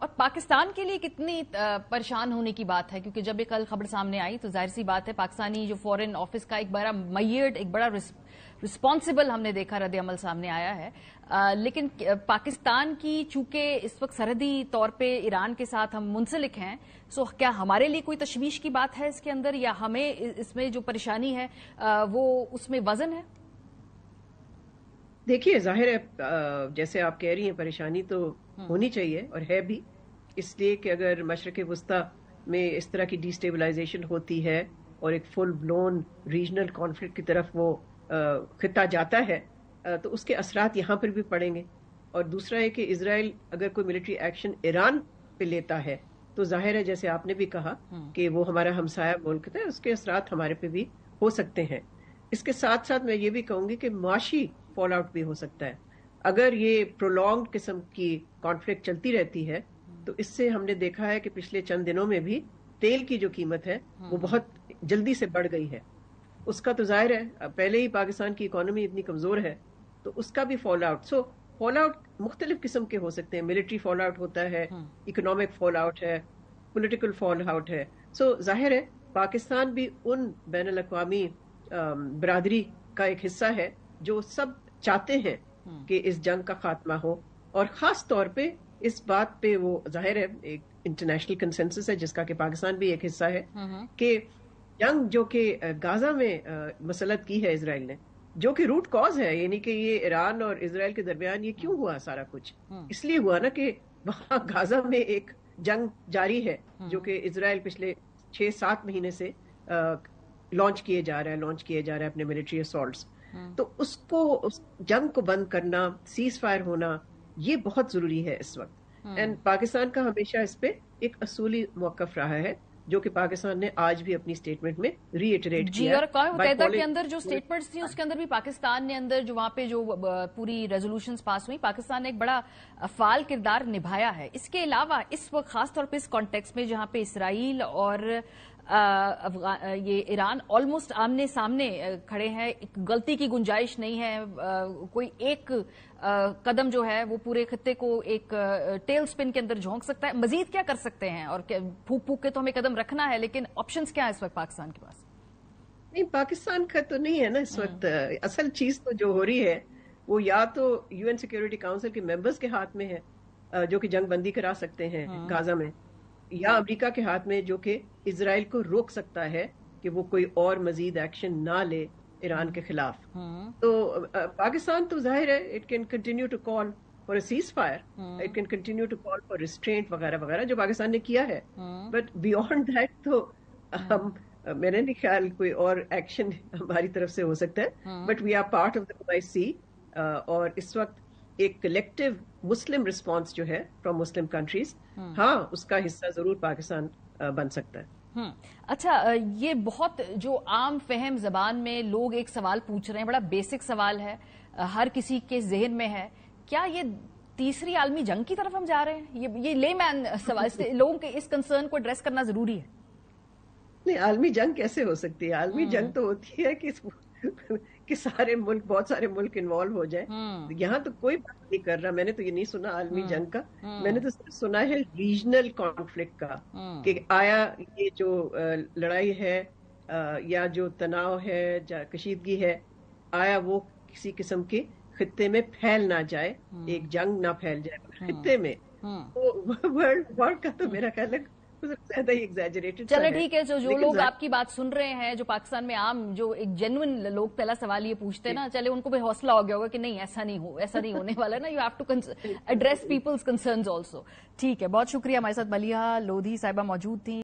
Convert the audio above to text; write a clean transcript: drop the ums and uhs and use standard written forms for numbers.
اور پاکستان کے لیے کتنی پریشان ہونے کی بات ہے، کیونکہ جب یہ کل خبر سامنے آئی تو ظاہر سی بات ہے پاکستانی جو فورن آفس کا ایک بڑا میئرڈ، ایک بڑا رسپانسبل ہم نے دیکھا رد عمل سامنے آیا ہے، لیکن پاکستان کی چونکہ اس وقت سرحدی طور پہ ایران کے ساتھ ہم منسلک ہیں، سو کیا ہمارے لیے کوئی تشویش کی بات ہے اس کے اندر، یا ہمیں اس میں جو پریشانی ہے وہ اس میں وزن ہے؟ دیکھیے ظاہر ہے جیسے آپ کہہ رہی ہیں پریشانی تو ہونی چاہیے اور ہے بھی، اس لیے کہ اگر مشرق وسطیٰ میں اس طرح کی ڈی اسٹیبلائزیشن ہوتی ہے اور ایک فل بلون ریجنل کانفلکٹ کی طرف وہ خطہ جاتا ہے تو اس کے اثرات یہاں پر بھی پڑیں گے. اور دوسرا ہے کہ اسرائیل اگر کوئی ملٹری ایکشن ایران پہ لیتا ہے تو ظاہر ہے جیسے آپ نے بھی کہا کہ وہ ہمارا ہمسایہ ملک ہے، اس کے اثرات ہمارے پہ بھی ہو سکتے ہیں. اس کے ساتھ ساتھ میں یہ بھی کہوں گی کہ معاشی فال آؤٹ بھی ہو سکتا ہے. اگر یہ پرولونگڈ قسم کی کانفلکٹ چلتی رہتی ہے تو اس سے ہم نے دیکھا ہے کہ پچھلے چند دنوں میں بھی تیل کی جو قیمت ہے وہ بہت جلدی سے بڑھ گئی ہے. اس کا تو ظاہر ہے پہلے ہی پاکستان کی اکانومی اتنی کمزور ہے تو اس کا بھی فال آؤٹ. سو فال آؤٹ مختلف قسم کے ہو سکتے ہیں. ملٹری فال آؤٹ ہوتا ہے، اکنامک فال آؤٹ ہے، پولیٹیکل فال آؤٹ ہے. سو ظاہر ہے پاکستان بھی ان بین الاقوامی برادری کا ایک حصہ ہے جو سب چاہتے ہیں کہ اس جنگ کا خاتمہ ہو، اور خاص طور پہ اس بات پہ وہ ظاہر ہے ایک انٹرنیشنل کنسنسس ہے جس کا کہ پاکستان بھی ایک حصہ ہے کہ جنگ جو کہ غازہ میں مسلط کی ہے اسرائیل نے، جو کہ روٹ کاز ہے، یعنی کہ یہ ایران اور اسرائیل کے درمیان یہ کیوں ہوا سارا کچھ، اس لیے ہوا نا کہ وہاں غازہ میں ایک جنگ جاری ہے جو کہ اسرائیل پچھلے 6-7 مہینے سے لانچ کیے جا رہا ہے اپنے ملٹری اسالٹس. تو اس جنگ کو بند کرنا، سیز فائر ہونا، یہ بہت ضروری ہے اس وقت. اینڈ پاکستان کا ہمیشہ اس پہ ایک اصولی موقف رہا ہے جو کہ پاکستان نے آج بھی اپنی سٹیٹمنٹ میں ری ایٹریٹ کیا. جی، اور قومی متحدہ کے اندر جو سٹیٹمنٹس تھیں اس کے اندر بھی پاکستان نے اندر جو وہاں پہ جو پوری ریزولوشنز پاس ہوئی، پاکستان نے ایک بڑا فعال کردار نبھایا ہے. اس کے علاوہ اس وقت خاص طور پہ اس کانٹیکس میں جہاں پہ اسرائیل اور یہ ایران آلموسٹ آمنے سامنے کھڑے ہیں، غلطی کی گنجائش نہیں ہے، کوئی ایک قدم جو ہے وہ پورے خطے کو ایک ٹیل سپن کے اندر جھونک سکتا ہے. مزید کیا کر سکتے ہیں؟ اور پھونک پھونک کے تو ہمیں قدم رکھنا ہے، لیکن آپشنز کیا ہے اس وقت پاکستان کے پاس؟ نہیں، پاکستان کا تو نہیں ہے نا اس وقت. اصل چیز تو جو ہو رہی ہے وہ یا تو یو این سیکورٹی کاؤنسل کے ممبرز کے ہاتھ میں ہے جو کہ جنگ بندی کرا سکتے ہیں غازہ میں، یا امریکہ کے ہاتھ میں جو کہ اسرائیل کو روک سکتا ہے کہ وہ کوئی اور مزید ایکشن نہ لے ایران کے خلاف. تو پاکستان تو ظاہر ہے it can continue to call for a ceasefire, it can continue to call for restraint وغیرہ وغیرہ جو پاکستان نے کیا ہے، بٹ بیونڈ دیٹ تو میرے نہیں خیال کوئی اور ایکشن ہماری طرف سے ہو سکتا ہے. But we are part of the OIC، اور اس وقت ایک کلیکٹیو مسلم رسپانس جو ہے فرام مسلم کنٹریز، ہاں اس کا حصہ ضرور پاکستان بن سکتا ہے. اچھا، یہ بہت جو عام فہم زبان میں لوگ ایک سوال پوچھ رہے ہیں، بڑا بیسک سوال ہے، ہر کسی کے ذہن میں ہے، کیا یہ تیسری عالمی جنگ کی طرف ہم جا رہے ہیں؟ یہ لے مین سوال، لوگوں کے اس کنسرن کو ایڈریس کرنا ضروری ہے. نہیں، عالمی جنگ کیسے ہو سکتی ہے؟ عالمی جنگ تو ہوتی ہے کہ سارے ملک، بہت سارے ملک انوالو ہو جائیں. یہاں تو کوئی بات نہیں کر رہا، میں نے تو یہ نہیں سنا عالمی جنگ کا، میں نے تو سنا ہے ریجنل کانفلکٹ کا، کہ آیا یہ جو لڑائی ہے یا جو تناؤ ہے، کشیدگی ہے، آیا وہ کسی قسم کے خطے میں پھیل نہ جائے، ایک جنگ نہ پھیل جائے خطے میں. ورلڈ وار کا تو میرا خیال ہے زیادہ ہی ایگزیجریٹڈ. چلے ٹھیک ہے، جو لوگ آپ کی بات سن رہے ہیں، جو پاکستان میں عام جو ایک جینوئن لوگ پہلا سوال یہ پوچھتے ہیں نا، چلے ان کو بھی حوصلہ ہو گیا ہوگا کہ نہیں ایسا نہیں ہونے والا نا. You have to address people's concerns also. ٹھیک ہے، بہت شکریہ. ہمارے ساتھ ملیحہ لودھی صاحبہ موجود تھیں.